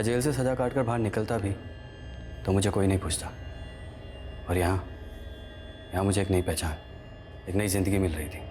मैं जेल से सजा काट कर बाहर निकलता भी तो मुझे कोई नहीं पूछता। और यहाँ मुझे एक नई पहचान, एक नई जिंदगी मिल रही थी।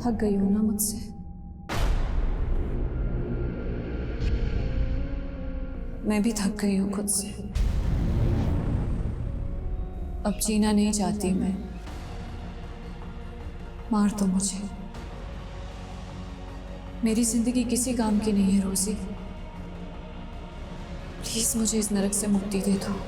थक गई हो ना मुझसे? मैं भी थक गई हूँ खुद से। अब जीना नहीं चाहती मैं। मार दो मुझे। मेरी जिंदगी किसी काम की नहीं है रोजी। प्लीज मुझे इस नरक से मुक्ति दे दो।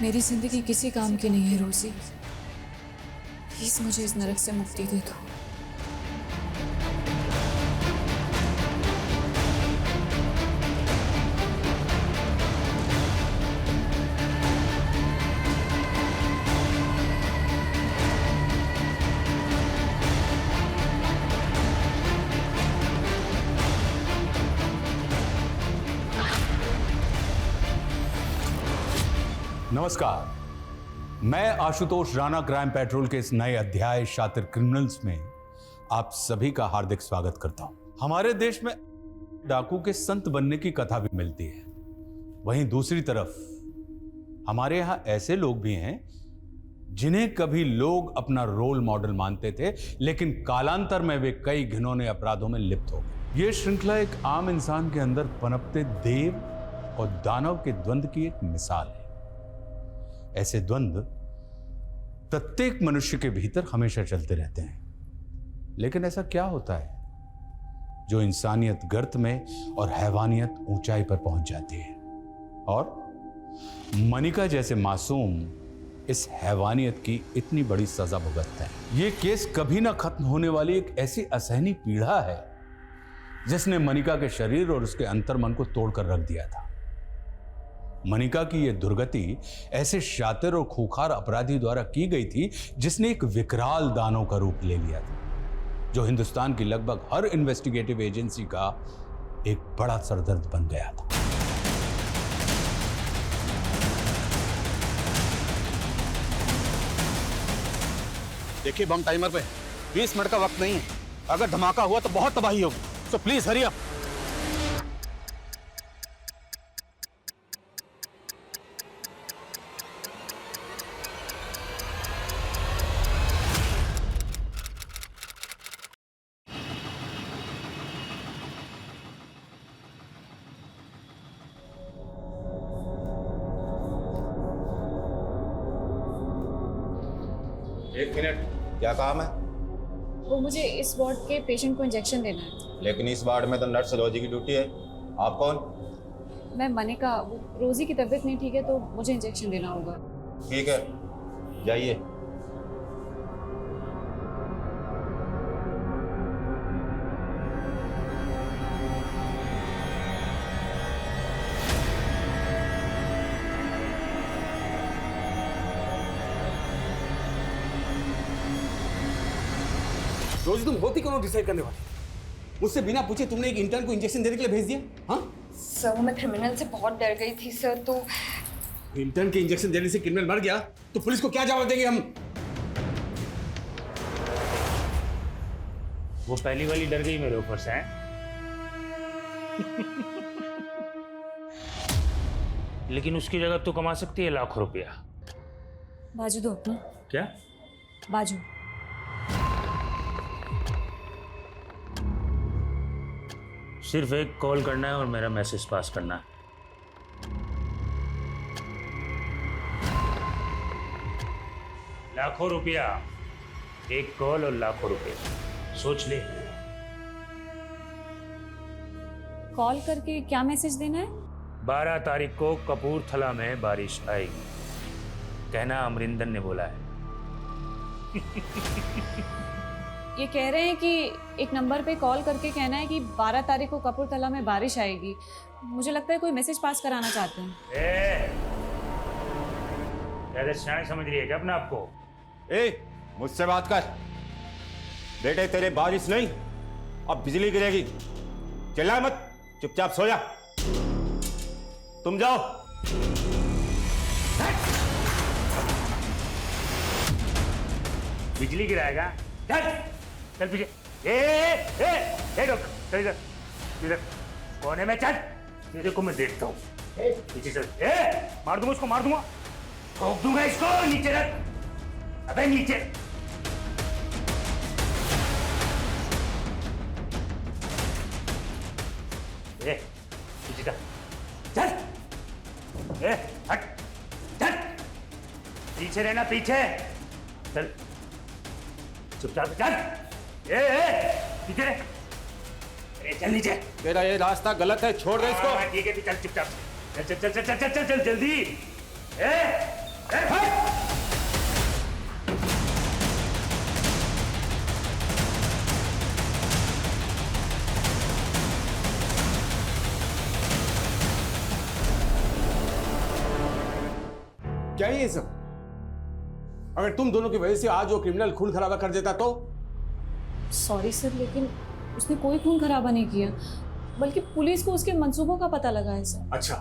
मेरी जिंदगी किसी काम की नहीं है रोजी। प्लीज मुझे इस नरक से मुक्ति दे दो। नमस्कार, मैं आशुतोष राणा क्राइम पेट्रोल के इस नए अध्याय शातिर क्रिमिनल्स में आप सभी का हार्दिक स्वागत करता हूं। हमारे देश में डाकू के संत बनने की कथा भी मिलती है। वहीं दूसरी तरफ हमारे यहां ऐसे लोग भी हैं जिन्हें कभी लोग अपना रोल मॉडल मानते थे, लेकिन कालांतर में वे कई घिनौने अपराधों में लिप्त हो गए। यह श्रृंखला एक आम इंसान के अंदर पनपते देव और दानव के द्वंद्व की एक मिसाल है। ऐसे द्वंद्व प्रत्येक मनुष्य के भीतर हमेशा चलते रहते हैं, लेकिन ऐसा क्या होता है जो इंसानियत गर्त में और हैवानियत ऊंचाई पर पहुंच जाती है, और मनिका जैसे मासूम इस हैवानियत की इतनी बड़ी सजा भुगतते हैं। यह केस कभी ना खत्म होने वाली एक ऐसी असहनीय पीड़ा है जिसने मनिका के शरीर और उसके अंतर्मन को तोड़कर रख दिया था। मनिका की यह दुर्गति ऐसे शातिर और खूंखार अपराधी द्वारा की गई थी जिसने एक विकराल दानव का रूप ले लिया था, जो हिंदुस्तान की लगभग हर इन्वेस्टिगेटिव एजेंसी का एक बड़ा सरदर्द बन गया था। देखिए बम टाइमर पे 20 मिनट का वक्त नहीं है। अगर धमाका हुआ तो बहुत तबाही होगी, सो प्लीज हरी अप। एक मिनट, क्या काम है? वो मुझे इस वार्ड के पेशेंट को इंजेक्शन देना है। लेकिन इस वार्ड में तो नर्स रोजी की ड्यूटी है। आप कौन? मैं मनिका, रोजी की तबीयत नहीं ठीक है तो मुझे इंजेक्शन देना होगा। ठीक है, जाइए। रोजी तुम होती कौन डिसाइड करने वाली? मुझसे बिना पूछे तुमने एक इंटर्न को इंजेक्शन देने के लिए भेज दिया? हाँ, सर मैं क्रिमिनल से बहुत डर गई थी सर, तो इंटर्न के इंजेक्शन देने से क्रिमिनल मर गया तो पुलिस को क्या जवाब देंगे हम? वो पहली वाली डर गई मेरे ऊपर से, हैं? लेकिन उसकी जगह तो कमा सकती है लाखों रुपया। बाजू दो अपना। क्या? बाजू। सिर्फ एक कॉल करना है और मेरा मैसेज पास करना है। लाखों रुपया, एक कॉल और लाखों रुपया, सोच ले। कॉल करके क्या मैसेज देना है? 12 तारीख को कपूरथला में बारिश आएगी, कहना अमरिंदर ने बोला है। ये कह रहे हैं कि एक नंबर पे कॉल करके कहना है कि 12 तारीख को कपूरथला में बारिश आएगी। मुझे लगता है कोई मैसेज पास कराना चाहते हैं। ज्यादा शान समझ रही है क्या अपने आपको? ए, मुझसे बात कर। बेटे तेरे बारिश नहीं, अब बिजली गिरेगी। चिल्ला मत, चुपचाप सो जा। तुम जाओ। बिजली गिराएगा? चल चल पीछे। ए रुक, चल इधर इधर कोने में चल, तेरे को मैं देखता हूँ। पीछे चल। मार दूंगा उसको, मार दूंगा, ठोक दूंगा इसको। नीचे रख, अबे नीचे। पीछे चल, चल। हट, चल, पीछे रहना, पीछे चल, चुपचाप चल। पीछे रह। अरे चल नीचे। तेरा ये रास्ता गलत है, छोड़ दे इसको। ठीक है, चल चुपचाप। चल चल चल चल चल चल चल जल्दी। हट। क्या ये सब? अगर तुम दोनों की वजह से आज वो क्रिमिनल खून खराबा कर देता तो? सॉरी सर, लेकिन उसने कोई खून खराबा नहीं किया, बल्कि पुलिस को उसके मंसूबों का पता लगा है सर। अच्छा,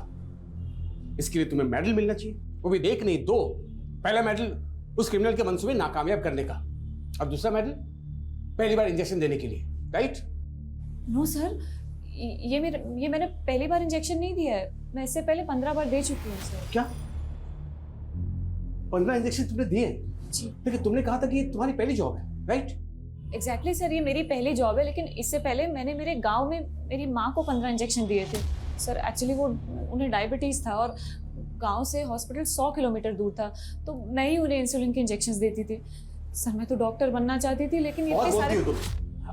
इसके लिए तुम्हें मेडल मिलना चाहिए, वो भी एक नहीं दो। पहला मेडल उस क्रिमिनल के मंसूबे नाकामयाब करने का, और दूसरा मेडल पहली बार इंजेक्शन देने के लिए, राइट? नो सर, ये मैंने पहली बार इंजेक्शन नहीं दिया है। मैं इससे पहले 15 बार दे चुकी हूँ सर। क्या 15 इंजेक्शन तुमने दिए? जी। लेकिन तुमने कहा था कि ये तुम्हारी पहली जॉब है, राइट? एग्जैक्टली सर, ये मेरी पहली जॉब है, लेकिन इससे पहले मैंने मेरे गांव में मेरी माँ को 15 इंजेक्शन दिए थे सर। एक्चुअली वो उन्हें डायबिटीज़ था और गांव से हॉस्पिटल 100 किलोमीटर दूर था, तो मैं ही उन्हें इंसुलिन के इंजेक्शंस देती थी सर। मैं तो डॉक्टर बनना चाहती थी, लेकिन इतने सारे।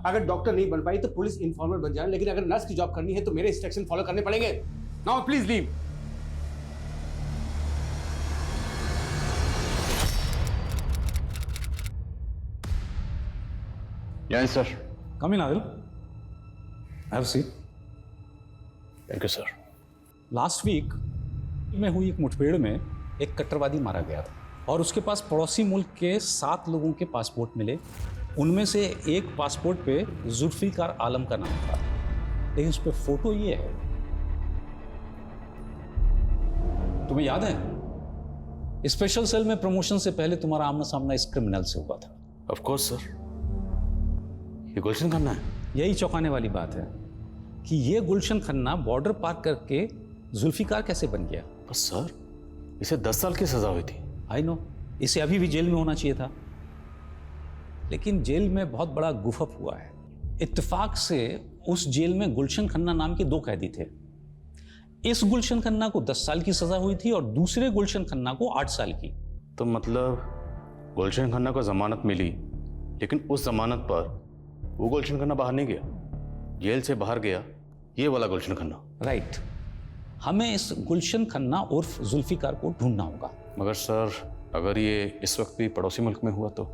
अगर डॉक्टर नहीं बन पाई तो पुलिस इन्फॉर्मर बन जाए, लेकिन अगर नर्स की जॉब करनी है तो मेरे इंस्ट्रक्शन फॉलो करने पड़ेंगे। Now please leave. Yes sir. Come in Adil, have seat. Thank you sir. Last week में हुई एक मुठभेड़ में एक कट्टरवादी मारा गया था और उसके पास पड़ोसी मुल्क के 7 लोगों के पासपोर्ट मिले। उनमें से एक पासपोर्ट पे जुल्फिकार आलम का नाम था, लेकिन उस पर फोटो ये है। तुम्हें याद है स्पेशल सेल में प्रमोशन से पहले तुम्हारा आमना सामना इस क्रिमिनल से हुआ था? Of course sir. ये गुलशन खन्ना है। यही चौंकाने वाली बात है कि ये गुलशन खन्ना बॉर्डर पार करके जुल्फिकार कैसे बन गया? बस सर, इसे 10 साल की सजा हुई थी। आई नो, इसे अभी भी जेल में होना चाहिए था, लेकिन जेल में बहुत बड़ा गुफअप हुआ है। इत्तेफाक से उस जेल में गुलशन खन्ना नाम के 2 कैदी थे। इस गुलशन खन्ना को 10 साल की सजा हुई थी और दूसरे गुलशन खन्ना को 8 साल की। तो मतलब गुलशन खन्ना को जमानत मिली, लेकिन उस जमानत पर वो गुलशन खन्ना बाहर नहीं गया, जेल से बाहर गया ये वाला गुलशन खन्ना। राइट। हमें इस गुलशन खन्ना उर्फ जुल्फिकार को ढूंढना होगा। मगर सर, अगर ये इस वक्त भी पड़ोसी मुल्क में हुआ तो?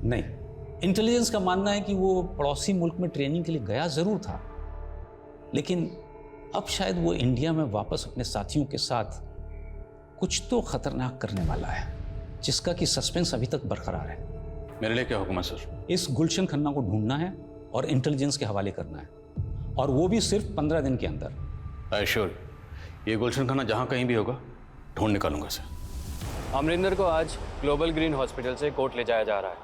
नहीं, इंटेलिजेंस का मानना है कि वो पड़ोसी मुल्क में ट्रेनिंग के लिए गया जरूर था, लेकिन अब शायद वो इंडिया में वापस अपने साथियों के साथ कुछ तो खतरनाक करने वाला है, जिसका कि सस्पेंस अभी तक बरकरार है। मेरे लिए क्या हुक्म है सर? इस गुलशन खन्ना को ढूंढना है और इंटेलिजेंस के हवाले करना है, और वो भी सिर्फ 15 दिन के अंदर। एश्योर, ये गुलशन खन्ना जहाँ कहीं भी होगा ढूंढ निकालूंगा इसे। अमरिंदर को आज ग्लोबल ग्रीन हॉस्पिटल से कोर्ट ले जाया जा रहा है।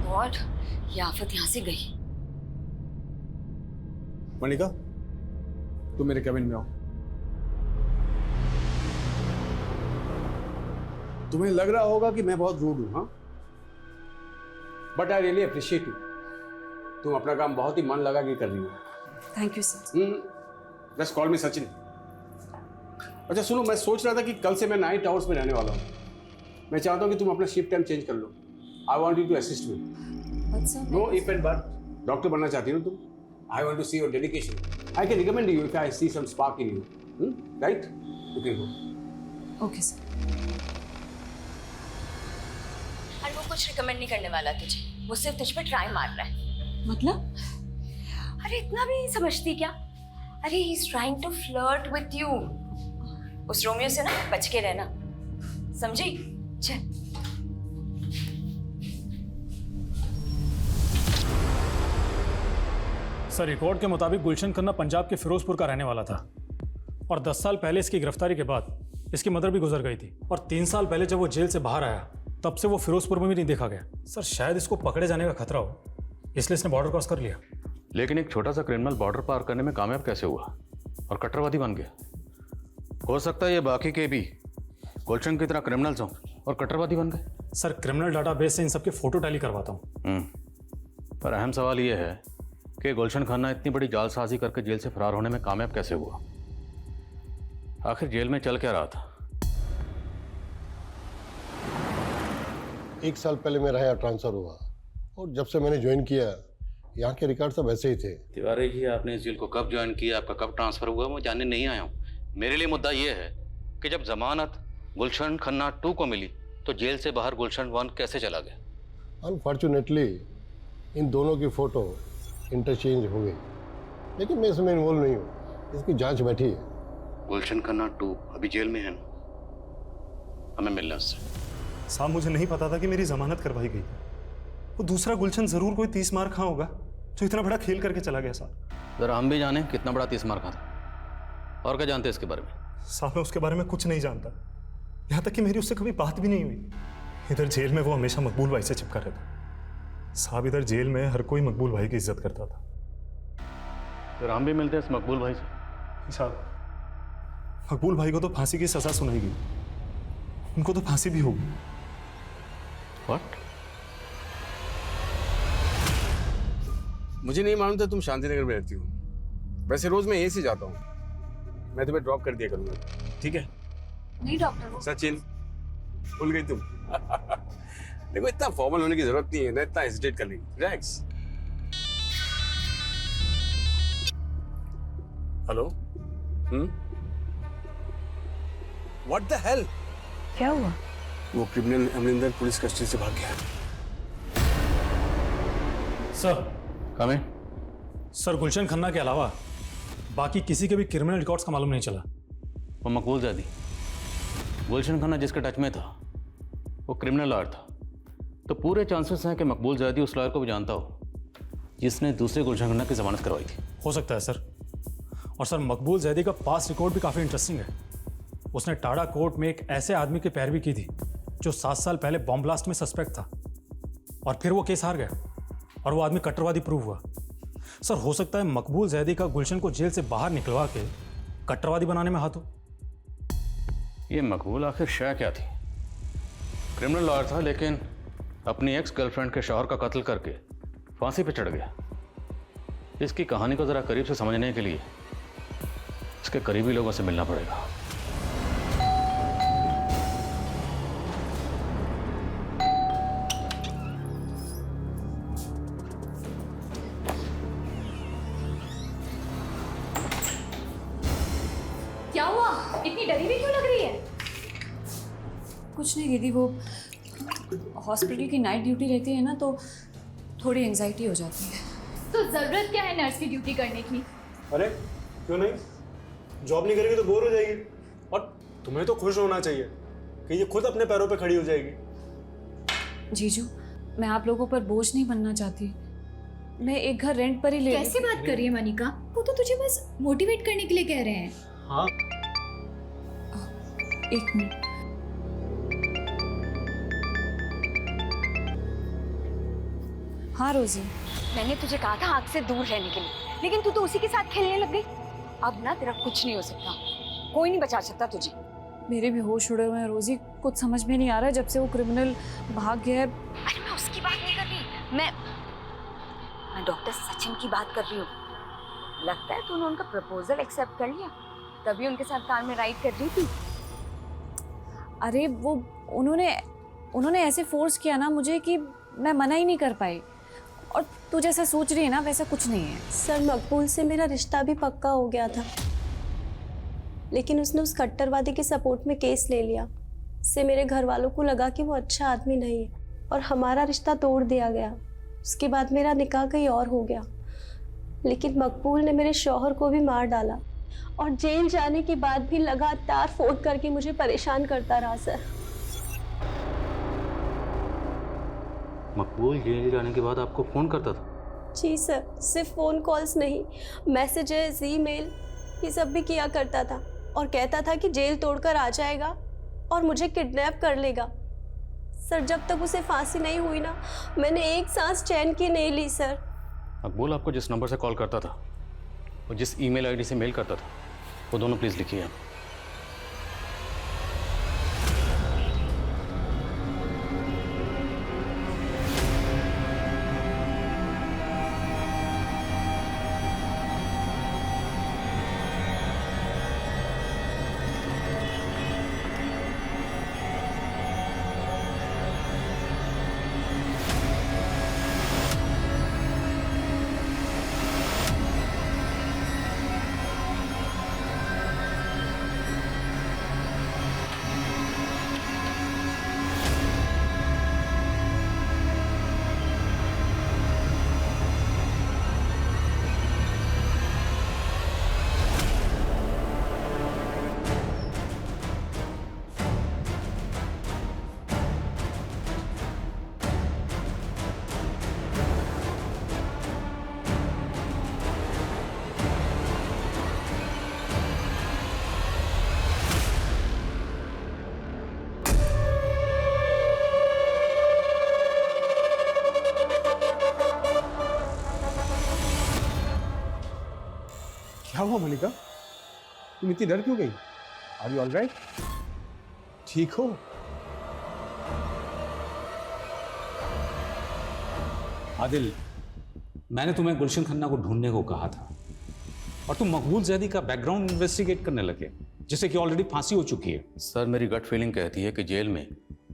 गॉड, ये आफत यहाँ से गई। मनिका, तुम मेरे कैबिन में आओ। तुम्हें लग रहा होगा कि मैं बहुत रूड हूं, हाँ? But I really appreciate you. तुम अपना काम बहुत ही मन लगा के कर रही हो। Thank you sir. Just call मी सचिन। अच्छा सुनो, मैं सोच रहा था कि कल से मैं नाइट आवर्स में रहने वाला हूँ। मैं चाहता हूँ कि तुम अपना शिफ्ट टाइम चेंज कर लो। I want you to assist me. No if and but. Doctor बनना चाहती हो तुम? I want to see your dedication. I can recommend you if I see some spark in you. Right? You can go. Okay sir. और वो कुछ recommend नहीं करने वाला तुझे, वो सिर्फ तुझ पे ट्राई मार रहा है। मतलब? अरे इतना भी नहीं समझती क्या? अरे he is trying to flirt with you. उस रोमियो से ना बच के रहना, समझी? चल। सर, रिकॉर्ड के मुताबिक गुलशन खन्ना पंजाब के फिरोजपुर का रहने वाला था, और 10 साल पहले इसकी गिरफ्तारी के बाद इसकी मदर भी गुजर गई थी, और 3 साल पहले जब वो जेल से बाहर आया तब से वो फिरोजपुर में भी नहीं देखा गया। सर, शायद इसको पकड़े जाने का खतरा हो, इसलिए इसने बॉर्डर क्रॉस कर लिया। लेकिन एक छोटा सा क्रिमिनल बॉर्डर पार करने में कामयाब कैसे हुआ और कट्टरवादी बन गया? हो सकता है ये बाकी के भी गुलशन की तरह क्रिमिनल्स हों और कट्टरवादी बन गए। सर, क्रिमिनल डाटाबेस से इन सबके फोटो टैली करवाता हूँ। पर अहम सवाल ये है कि गुलशन खन्ना इतनी बड़ी जालसाजी करके जेल से फरार होने में कामयाब कैसे हुआ? आखिर जेल में चल क्या रहा था? 1 साल पहले मेरा यहाँ ट्रांसफ़र हुआ, और जब से मैंने ज्वाइन किया यहाँ के रिकॉर्ड सब ऐसे ही थे। तिवारी जी, आपने इस जेल को कब ज्वाइन किया, आपका कब ट्रांसफ़र हुआ, मैं जानने नहीं आया हूँ। मेरे लिए मुद्दा ये है कि जब जमानत गुलशन खन्ना 2 को मिली तो जेल से बाहर गुलशन 1 कैसे चला गया? अनफॉर्चुनेटली इन दोनों की फ़ोटो इंटरचेंज हो गई, लेकिन मैं इसमें इन्वॉल्व नहीं हूँ। इसकी जांच बैठी है। गुलशन खन्ना 2 अभी जेल में है ना? हमें मिलना उससे। साहब, मुझे नहीं पता था कि मेरी जमानत करवाई गई। वो दूसरा गुलशन जरूर कोई 30 मार खा होगा जो इतना बड़ा खेल करके चला गया। साहब, जरा हम भी जाने कितना बड़ा 30 मार खा था, और क्या जानते हैं इसके बारे में? साहब, मैं उसके बारे में कुछ नहीं जानता, यहाँ तक कि मेरी उससे कभी बात भी नहीं हुई। इधर जेल में वो हमेशा मकबूल भाई से चिपका रहता। साहब, इधर जेल में हर कोई मकबूल भाई की इज्जत करता था। फिर हम भी मिलते हैं इस मकबूल भाई से। साहब, मकबूल भाई को तो फांसी की सजा सुनाई गई, उनको तो फांसी भी होगी। What? मुझे नहीं मालूम था तुम शांतिनगर में रहती हो। वैसे रोज मैं यहीं से जाता हूँ। मैं तुम्हें ड्रॉप कर दिया करूँगा, ठीक है? नहीं डॉक्टर, सचिन, भूल गई तुम? देखो, इतना फॉर्मल होने की जरूरत नहीं है ना, इतना हेजिटेट करने की। Relax. Hello? What the hell? क्या हुआ? वो क्रिमिनल अमरिंदर पुलिस कस्टडी से भाग गया। सर, कमें? सर, गुलशन खन्ना के अलावा बाकी किसी के भी क्रिमिनल रिकॉर्ड्स का मालूम नहीं चला। वो मकबूल ज़ैदी, गुलशन खन्ना जिसके टच में था, वो क्रिमिनल लॉयर था। तो पूरे चांसेस हैं कि मकबूल ज़ैदी उस लॉयर को भी जानता हो जिसने दूसरे गुलशन खन्ना की जमानत करवाई थी। हो सकता है सर। और सर, मकबूल ज़ैदी का पास्ट रिकॉर्ड भी काफ़ी इंटरेस्टिंग है। उसने टाडा कोर्ट में एक ऐसे आदमी की पैरवी की थी जो 7 साल पहले बॉम्ब ब्लास्ट में सस्पेक्ट था, और फिर वो केस हार गया और वो आदमी कट्टरवादी प्रूव हुआ। सर, हो सकता है मकबूल ज़ैदी का गुलशन को जेल से बाहर निकलवा के कट्टरवादी बनाने में हाथ हो। ये मकबूल आखिर शय क्या थी? क्रिमिनल लॉयर था, लेकिन अपनी एक्स गर्लफ्रेंड के शौहर का कत्ल करके फांसी पे चढ़ गया। इसकी कहानी को ज़रा करीब से समझने के लिए इसके करीबी लोगों से मिलना पड़ेगा। क्या हुआ? इतनी डरी हुई क्यों लग रही है? कुछ नहीं दीदी, वो हॉस्पिटल की नाइट ड्यूटी रहती है ना, तो थोड़ी एंजाइटी हो जाती है। तो जरूरत क्या है नर्स की ड्यूटी करने की? अरे क्यों नहीं, जॉब नहीं करेगी तो बोर हो जाएगी, और तुम्हें तो खुश होना चाहिए कि ये खुद अपने पैरों पे खड़ी हो जाएगी। जीजू, मैं आप लोगों पर बोझ नहीं बनना चाहती। मैं एक घर रेंट पर ही ले कैसे बात कर रही है मनिका? वो तो तुझे बस मोटिवेट करने के लिए कह रहे हैं। हाँ, एक मिनट। हाँ रोजी, मैंने तुझे कहा था आग से दूर रहने के लिए, लेकिन तू तो उसी के साथ खेलने लग गई। अब ना तेरा कुछ नहीं हो सकता, कोई नहीं बचा सकता तुझे। मेरे भी होश उड़े हुए हैं रोजी, कुछ समझ में नहीं आ रहा है जब से वो क्रिमिनल भाग गया है। अरे मैं उसकी बात नहीं कर रही, मैं डॉक्टर सचिन की बात कर रही हूँ। लगता है तूने उनका प्रपोजल एक्सेप्ट कर लिया, तभी उनके साथ कार में राइड कर रही थी। अरे वो उन्होंने ऐसे फोर्स किया ना मुझे कि मैं मना ही नहीं कर पाई। और तू जैसा सोच रही है ना वैसा कुछ नहीं है। सर, मकबूल से मेरा रिश्ता भी पक्का हो गया था, लेकिन उसने उस कट्टरवादी के सपोर्ट में केस ले लिया। इससे मेरे घर वालों को लगा कि वो अच्छा आदमी नहीं है और हमारा रिश्ता तोड़ दिया गया। उसके बाद मेरा निकाह कहीं और हो गया, लेकिन मकबूल ने मेरे शौहर को भी मार डाला और जेल जाने के बाद भी लगातार फोन करके मुझे परेशान करता रहा। सर, मकबूल जेल जाने के बाद आपको फ़ोन करता था? जी सर, सिर्फ फ़ोन कॉल्स नहीं, मैसेजेस, ईमेल, ये सब भी किया करता था और कहता था कि जेल तोड़कर आ जाएगा और मुझे किडनैप कर लेगा। सर, जब तक उसे फांसी नहीं हुई ना, मैंने एक सांस चैन की नहीं ली। सर, मकबूल आपको जिस नंबर से कॉल करता था और जिस ईमेल आईडी से मेल करता था, वो दोनों प्लीज़ लिखिए आप। क्या हुआ मलिका, तुम इतनी डर क्यों गई? Are you all right? ठीक हो? आदिल, मैंने तुम्हें गुलशन खन्ना को ढूंढने को कहा था और तुम मकबूल जैदी का बैकग्राउंड इन्वेस्टिगेट करने लगे, जिससे कि ऑलरेडी फांसी हो चुकी है। सर, मेरी गट फीलिंग कहती है कि जेल में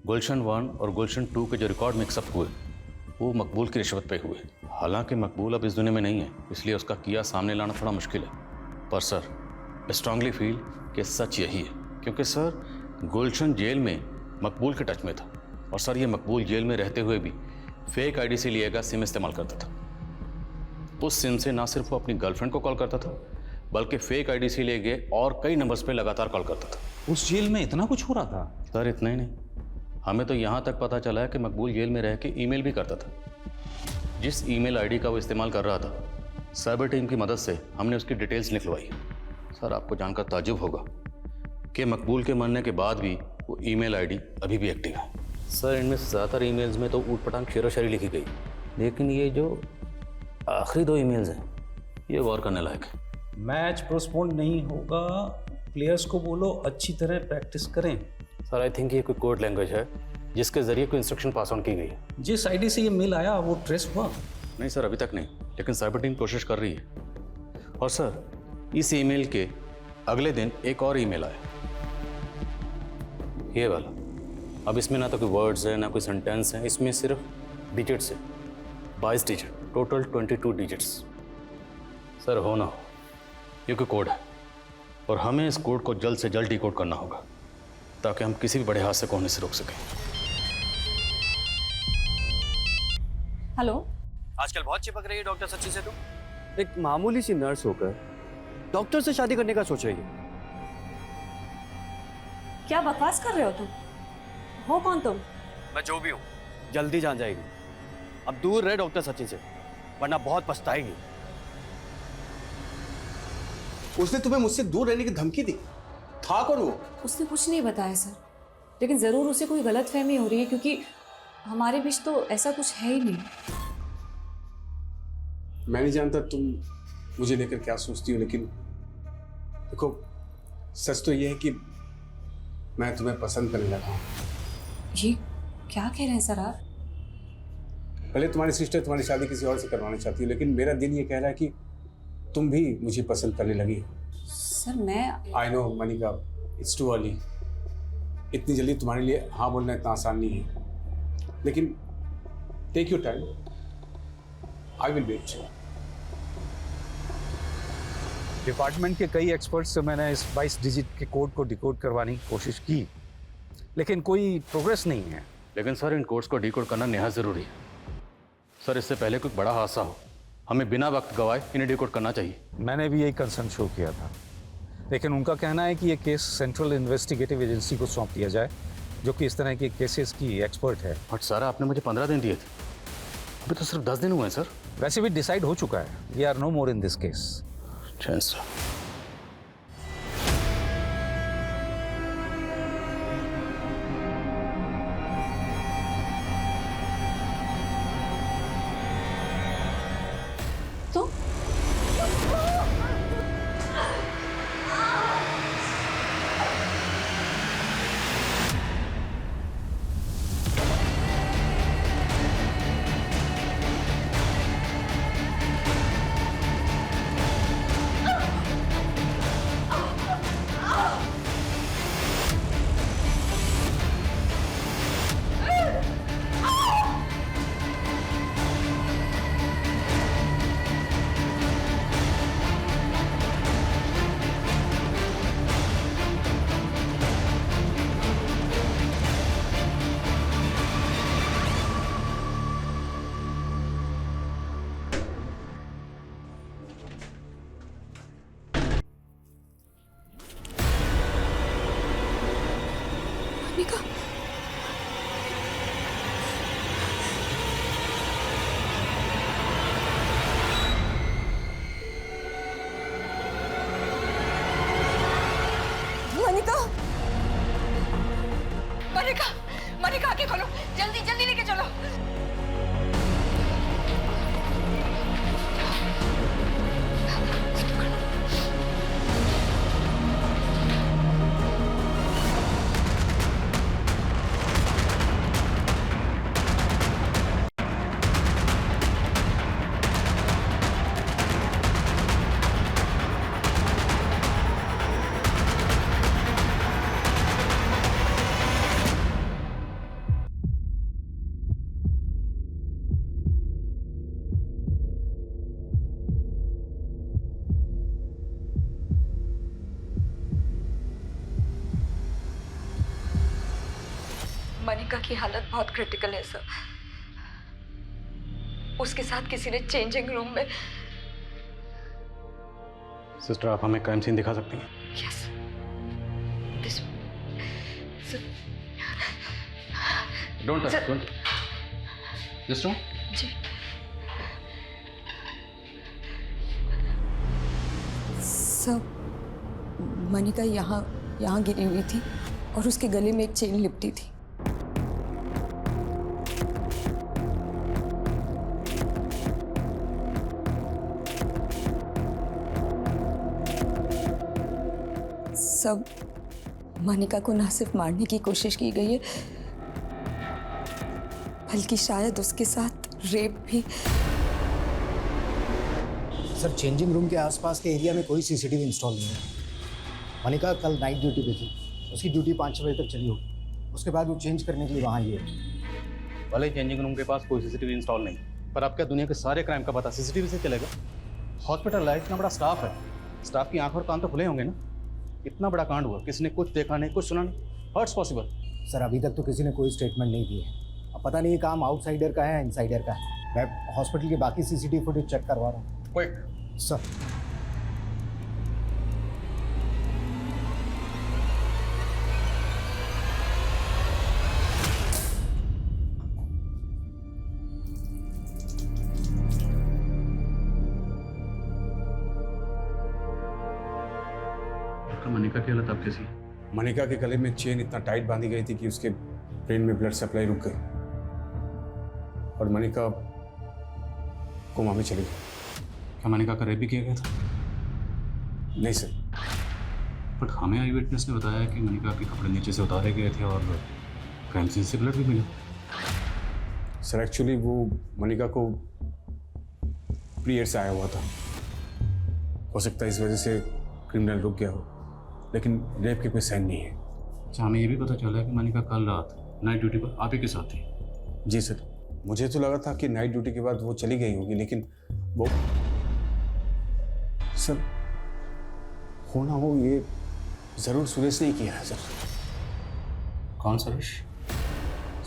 गुलशन 1 और गुलशन 2 के जो रिकॉर्ड मिक्सअप हुए वो मकबूल की रिश्वत पे हुए। हालांकि मकबूल अब इस दुनिया में नहीं है, इसलिए उसका किया सामने लाना थोड़ा मुश्किल है। पर सर, स्ट्रांगली फील कि सच यही है, क्योंकि सर गुलशन जेल में मकबूल के टच में था और सर ये मकबूल जेल में रहते हुए भी फेक आईडी से लिया गया सिम इस्तेमाल करता था। उस सिम से ना सिर्फ वो अपनी गर्लफ्रेंड को कॉल करता था, बल्कि फेक आईडी से लिए गए और कई नंबर्स पे लगातार कॉल करता था। उस जेल में इतना कुछ हो रहा था? सर, इतना ही नहीं, हमें तो यहाँ तक पता चला है कि मकबूल जेल में रह के ईमेल भी करता था। जिस ईमेल आईडी का वो इस्तेमाल कर रहा था, साइबर टीम की मदद से हमने उसकी डिटेल्स निकलवाई। सर, आपको जानकर ताज्जुब होगा कि मकबूल के मरने के बाद भी वो ईमेल आईडी अभी भी एक्टिव है। सर, इनमें से ज़्यादातर ईमेल्स में तो ऊट पटांग शेरो शायरी लिखी गई, लेकिन ये जो आखिरी 2 ईमेल्स हैं ये गौर करने लायक है। मैच पोस्टपोन नहीं होगा, प्लेयर्स को बोलो अच्छी तरह प्रैक्टिस करें। सर, आई थिंक ये कोई कोड लैंग्वेज है जिसके जरिए कोई इंस्ट्रक्शन पास ऑन की गई है। जिस आईडी से ये मेल आया वो ट्रेस हुआ? नहीं सर, अभी तक नहीं, लेकिन साइबर टीम कोशिश कर रही है। और सर, इस ईमेल के अगले दिन एक और ईमेल आया, ये वाला। अब इसमें ना तो कोई वर्ड्स है ना कोई सेंटेंस है, इसमें सिर्फ डिजिट्स है, 22 डिजिट, टोटल 22 डिजिट्स। सर, हो ना हो ये कोई कोड है और हमें इस कोड को जल्द से जल्द डिकोड करना होगा ताकि हम किसी भी बड़े हादसे को होने से रोक सकें। हेलो आजकल बहुत चिपक रही है डॉक्टर सचिन से तुम। एक मामूली सी नर्स होकर डॉक्टर से शादी करने का सोच रही है। क्या बकवास कर रहे हो तुम? हो कौन तुम? मैं जो भी हूँ, जल्दी जान जाएगी। अब दूर रहे डॉक्टर सचिन से, वरना बहुत पछताएगी। उसने तुम्हें मुझसे दूर रहने की धमकी दी? था कौन वो? उसने कुछ नहीं बताया सर, लेकिन जरूर उसे कोई गलतफहमी हो रही है, क्योंकि हमारे बीच तो ऐसा कुछ है ही नहीं। मैं नहीं जानता तुम मुझे लेकर क्या सोचती हो, लेकिन देखो, सच तो ये है कि मैं तुम्हें पसंद करने लगा हूँ। ये क्या कह रहे हैं सर आप? पहले तुम्हारी सिस्टर तुम्हारी शादी किसी और से करवाना चाहती है, लेकिन मेरा दिल ये कह रहा है कि तुम भी मुझे पसंद करने लगी हो। सर मैं I know Manika, it's too early. इतनी जल्दी तुम्हारे लिए हाँ बोलना इतना आसान नहीं है, लेकिन take your time, I will wait. Department के कई एक्सपर्ट्स से मैंने इस 22 डिजिट के कोड को डिकोड करवाने की कोशिश की, लेकिन कोई प्रोग्रेस नहीं है। लेकिन सर, इन कोड्स को डिकोड करना निहायत ज़रूरी है। सर, इससे पहले कोई बड़ा हादसा हो, हमें बिना वक्त गवाए इन्हें डिकोड करना चाहिए। मैंने भी यही कंसर्न शो किया था, लेकिन उनका कहना है कि ये केस सेंट्रल इन्वेस्टिगेटिव एजेंसी को सौंप दिया जाए, जो कि इस तरह के केसेस की एक्सपर्ट है। बट सर, आपने मुझे 15 दिन दिए थे, अभी तो सिर्फ 10 दिन हुए हैं सर। वैसे भी डिसाइड हो चुका है, we are no more in this case. Sir, तो मनिका, मनिका, मनिका, मनिका आंखें खोलो, जल्दी जल्दी लेके चलो। मनिका की हालत बहुत क्रिटिकल है सर। उसके साथ किसी ने चेंजिंग रूम में। सिस्टर, आप हमें क्राइम सीन दिखा सकती हैं? Yes, this don't touch, don't, just don't. जी सर, मनिका यहाँ गिरी हुई थी और उसके गले में एक चेन लिपटी थी। सब मनिका को ना सिर्फ मारने की कोशिश की गई है, बल्कि शायद उसके साथ रेप भी। सर, चेंजिंग रूम के आसपास के एरिया में कोई सीसीटीवी इंस्टॉल नहीं है। मनिका कल नाइट ड्यूटी पे थी, उसकी ड्यूटी 5-6 बजे तक चली होगी। उसके बाद वो चेंज करने के लिए वहाँ आई है। भले चेंजिंग रूम के पास कोई सीसीटीवी इंस्टॉल नहीं, पर अब क्या दुनिया के सारे क्राइम का पता सीसीटीवी से चलेगा? हॉस्पिटल है, इतना बड़ा स्टाफ है, स्टाफ की आंख और कान तो खुले होंगे ना। इतना बड़ा कांड हुआ, किसी ने कुछ देखा नहीं, कुछ सुना नहीं, हाउ इट्स पॉसिबल? सर, अभी तक तो किसी ने कोई स्टेटमेंट नहीं दी है। अब पता नहीं ये काम आउटसाइडर का है इनसाइडर का है। मैं हॉस्पिटल के बाकी सीसीटीवी फुटेज चेक करवा रहा हूँ। Quick sir. मनिका की हालत अब कैसी? मनिका के गले में चेन इतना टाइट बांधी गई थी कि उसके ब्रेन में ब्लड सप्लाई रुक गई और मनिका कोमा में चली गई। क्या मनिका का रेप भी किया गया था? नहीं सर। बट हमें आई विटनेस ने बताया कि मनिका के कपड़े नीचे से उतारे गए थे और क्राइम सीन से ब्लड भी मिला। सर एक्चुअली वो मनिका को पीरियड से आया हुआ था, हो सकता है इस वजह से क्रिमिनल रुक गया हो, लेकिन रेप के कोई साइन नहीं है। अच्छा, हमें ये भी पता चला है कि मनिका कल रात नाइट ड्यूटी पर आप ही के साथ थी। जी सर, मुझे तो लगा था कि नाइट ड्यूटी के बाद वो चली गई होगी, लेकिन वो सर हो ना हो ये ज़रूर सुरेश ने ही किया है सर। कौन सुरेश?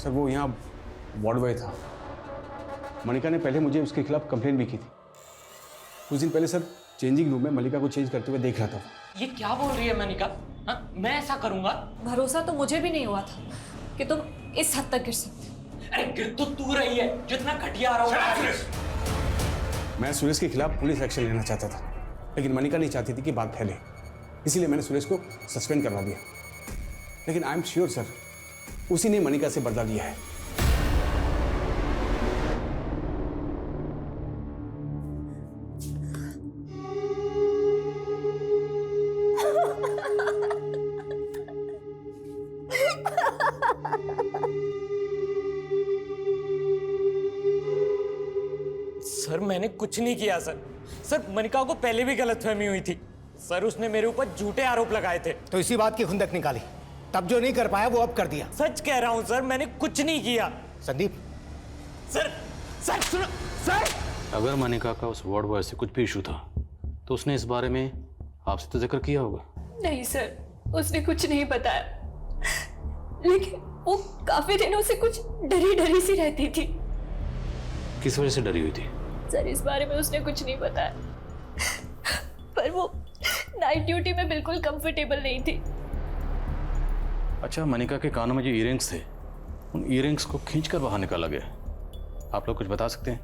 सर वो यहाँ वार्ड बॉय था। मनिका ने पहले मुझे उसके खिलाफ कंप्लेंट भी की थी। कुछ दिन पहले सर चेंजिंग रूम में मनिका को चेंज करते हुए देख रहा था। ये क्या बोल रही है मनिका? हाँ, मैं ऐसा करूंगा? भरोसा तो मुझे भी नहीं हुआ था कि तुम इस हद तक गिर सकते। अरे गिर तो तू रही है, जितना घटिया आ रहा हूँ। मैं सुरेश के खिलाफ पुलिस एक्शन लेना चाहता था, लेकिन मनिका नहीं चाहती थी कि बात फैले, इसीलिए मैंने सुरेश को सस्पेंड करवा दिया। लेकिन आई एम श्योर सर उसी ने मनिका से बदला लिया है। सर मैंने कुछ नहीं किया सर। सर मनिका को पहले भी गलतफहमी हुई थी सर, उसने मेरे ऊपर झूठे आरोप लगाए थे। तो इसी बात की खुंदक निकाली, तब जो नहीं कर पाया वो अब कर दिया। सच कह रहा हूं सर, मैंने कुछ नहीं किया। संदीप सर, सर सुनो सर। अगर मनिका का उस वार्ड बॉय से कुछ भी इशू था तो उसने इस बारे में आपसे तो जिक्र किया होगा। नहीं सर, उसने कुछ नहीं बताया, लेकिन वो काफी दिनों से कुछ डरी डरी सी रहती थी। किस वजह से डरी हुई थी? सर इस बारे में उसने कुछ नहीं बताया, पर वो नाइट ड्यूटी में बिल्कुल कंफर्टेबल नहीं थी। अच्छा, मनिका के कानों में जो ईयरिंग्स थे उन ईयरिंग्स को खींचकर बाहर निकाला गया। आप लोग कुछ बता सकते हैं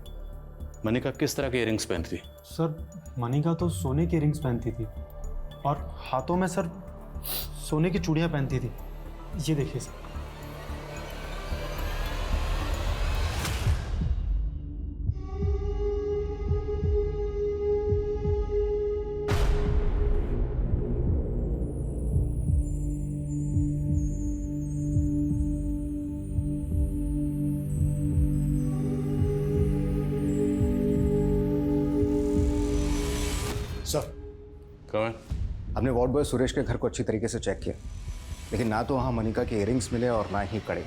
मनिका किस तरह के ईयरिंग्स पहनती थी? सर मनिका तो सोने के रिंग्स पहनती थी और हाथों में सर सोने की चूड़ियां पहनती थी। ये देखिए सर। सर कौन? हमने वार्ड बॉय सुरेश के घर को अच्छी तरीके से चेक किया, लेकिन ना तो वहाँ मनिका के इयरिंग्स मिले और ना ही कड़े।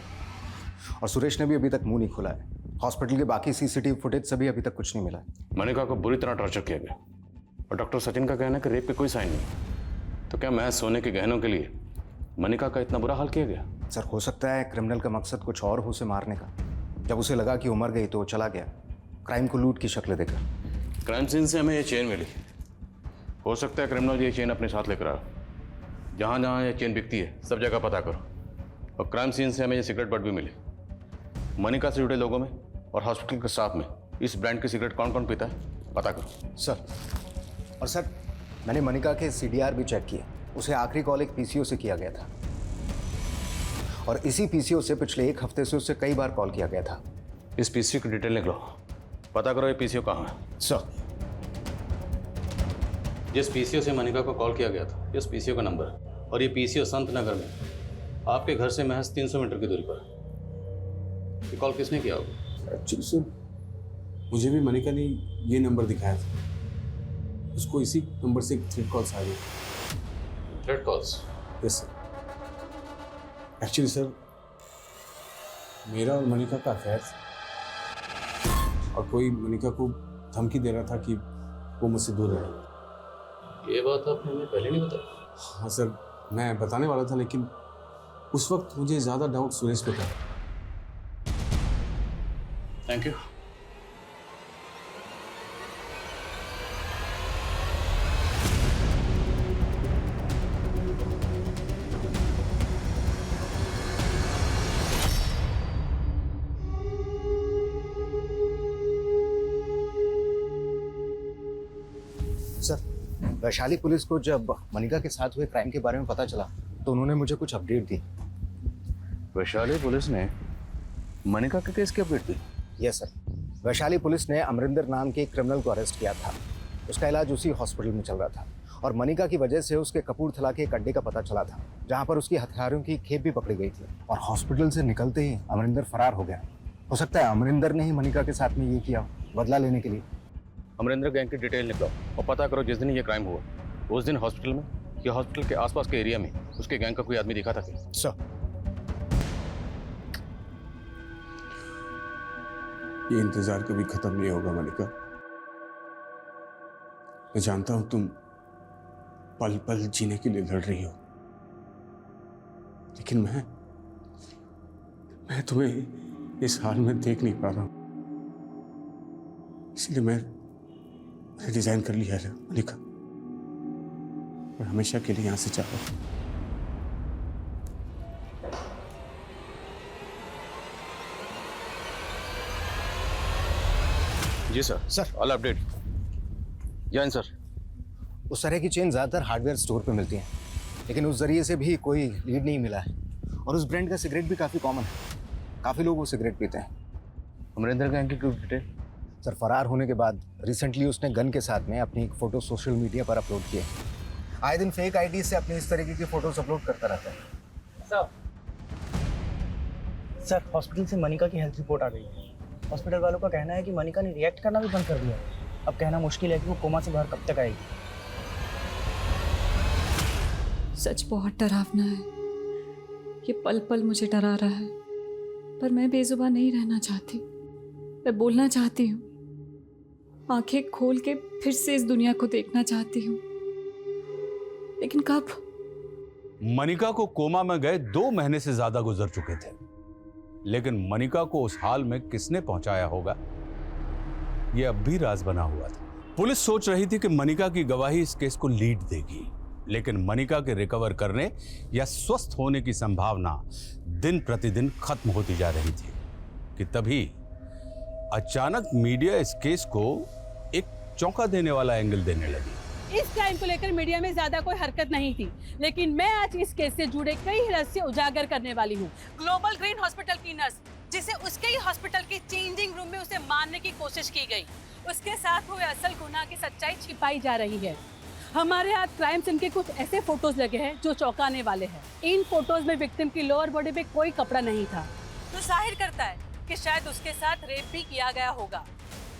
और सुरेश ने भी अभी तक मुंह नहीं खोला है। हॉस्पिटल के बाकी सीसीटीवी फुटेज से भी अभी तक कुछ नहीं मिला है। मनिका को बुरी तरह टॉर्चर किया गया और डॉक्टर सचिन का कहना है कि रेप के कोई साइन नहीं। तो क्या महज सोने के गहनों के लिए मनिका का इतना बुरा हाल किया गया? सर हो सकता है क्रिमिनल का मकसद कुछ और हो उसे मारने का। जब उसे लगा कि उमर गई तो वो चला गया, क्राइम को लूट की शक्ल देकर। क्राइम सीन से हमें ये चेन मिली, हो सकता है क्रिमिनल ये चेन अपने साथ लेकर आया। जहाँ जहाँ ये चेन बिकती है सब जगह पता करो। और क्राइम सीन से हमें ये सिगरेट बट भी मिले। मनिका से जुड़े लोगों में और हॉस्पिटल के स्टाफ में इस ब्रांड की सिगरेट कौन कौन पीता है पता करो। सर और सर मैंने मनिका के CDR भी चेक किए। उसे आखिरी कॉल एक PCO से किया गया था और इसी PCO से पिछले 1 हफ्ते से उसे कई बार कॉल किया गया था। इस PCO की डिटेल निकलो, पता करो ये PCO कहाँ है। सर जिस PCO से मनिका को कॉल किया गया था इस PCO का नंबर है और ये PCO संत नगर में आपके घर से महज 300 मीटर की दूरी पर है। ये कॉल किसने किया होगा? एक्चुअली सर मुझे भी मनिका ने ये नंबर दिखाया था। उसको इसी नंबर से थ्रेट कॉल्स आ गई। Threat calls? Yes sir. Actually sir मेरा और मनिका का अफेयर और कोई मनिका को धमकी दे रहा था कि वो मुझसे दूर रहे। ये बात आपने हमें पहले नहीं बताई? हाँ सर, मैं बताने वाला था, लेकिन उस वक्त मुझे ज़्यादा डाउट सुरेश पे था। Thank you. Sir, Vaishali police को जब मनिका के साथ हुए क्राइम के बारे में पता चला तो उन्होंने मुझे कुछ अपडेट दी। वैशाली पुलिस ने मनिका के केस की अपडेट दी? यस सर, वैशाली पुलिस ने अमरिंदर नाम के एक क्रिमिनल को अरेस्ट किया था। उसका इलाज उसी हॉस्पिटल में चल रहा था और मनिका की वजह से उसके कपूरथला के एक अड्डे का पता चला था जहाँ पर उसकी हथियारों की खेप भी पकड़ी गई थी। और हॉस्पिटल से निकलते ही अमरिंदर फरार हो गया। हो सकता है अमरिंदर ने ही मनिका के साथ में ये किया, बदला लेने के लिए। अमरिंदर गैंग की डिटेल निकलो और पता करो जिस दिन ये क्राइम हुआ उस दिन हॉस्पिटल में या हॉस्पिटल के आसपास के एरिया में उसके गैंग का कोई आदमी दिखा था क्या? सर, ये इंतजार कभी खत्म नहीं होगा मनिका। मैं जानता हूं तुम पल पल जीने के लिए लड़ रही हो, लेकिन मैं तुम्हें इस हाल में देख नहीं पा रहा हूं, इसलिए मैंने रिजाइन कर लिया है मनिका। मैं हमेशा के लिए यहां से जा रहा हूं। जी sir. Sir, all update. Jain sir, उस तरह की चेन ज़्यादातर हार्डवेयर स्टोर पे मिलती हैं, लेकिन उस जरिए से भी कोई लीड नहीं मिला है। और उस ब्रांड का सिगरेट भी काफ़ी कॉमन है, काफ़ी लोग वो सिगरेट पीते हैं। अमरिंदर गैंग की कुछ डिटेल? सर, फरार होने के बाद रिसेंटली उसने गन के साथ में अपनी एक फ़ोटो सोशल मीडिया पर अपलोड की है। आए दिन फेक आईडी से अपनी इस तरीके की फ़ोटोज़ अपलोड करता रहता है। सर, हॉस्पिटल से मनिका की हेल्थ रिपोर्ट आ गई है। हॉस्पिटल वालों का कहना है कि मनिका ने रिएक्ट करना भी बंद कर दिया। अब कहना मुश्किल है कि वो कोमा से बाहर कब तक आएगी। सच बहुत डरावना है। ये पल पल मुझे डरा रहा है, पर मैं बेजुबान नहीं रहना चाहती। मैं बोलना चाहती हूँ, आंखें खोल के फिर से इस दुनिया को देखना चाहती हूँ, लेकिन कब? मनिका को कोमा में गए 2 महीने से ज्यादा गुजर चुके थे, लेकिन मनिका को उस हाल में किसने पहुंचाया होगा यह अब भी राज बना हुआ था। पुलिस सोच रही थी कि मनिका की गवाही इस केस को लीड देगी, लेकिन मनिका के रिकवर करने या स्वस्थ होने की संभावना दिन प्रतिदिन खत्म होती जा रही थी कि तभी अचानक मीडिया इस केस को एक चौंका देने वाला एंगल देने लगी। इस क्राइम को लेकर मीडिया में ज्यादा कोई हरकत नहीं थी, लेकिन मैं आज इस केस से जुड़े कई रहस्य उजागर करने वाली हूँ। ग्लोबल ग्रीन हॉस्पिटल की नर्स, जिसे उसके ही हॉस्पिटल के चेंजिंग रूम में उसे मारने की कोशिश की गई, उसके साथ हुए असल गुनाह की सच्चाई छिपाई जा रही है। हमारे हाथ क्राइम सीन के कुछ ऐसे फोटोज लगे हैं जो चौंकाने वाले हैं। इन फोटोज में विक्टिम की लोअर बॉडी पे कोई कपड़ा नहीं था, तो जाहिर करता है कि शायद उसके साथ रेप भी किया गया होगा।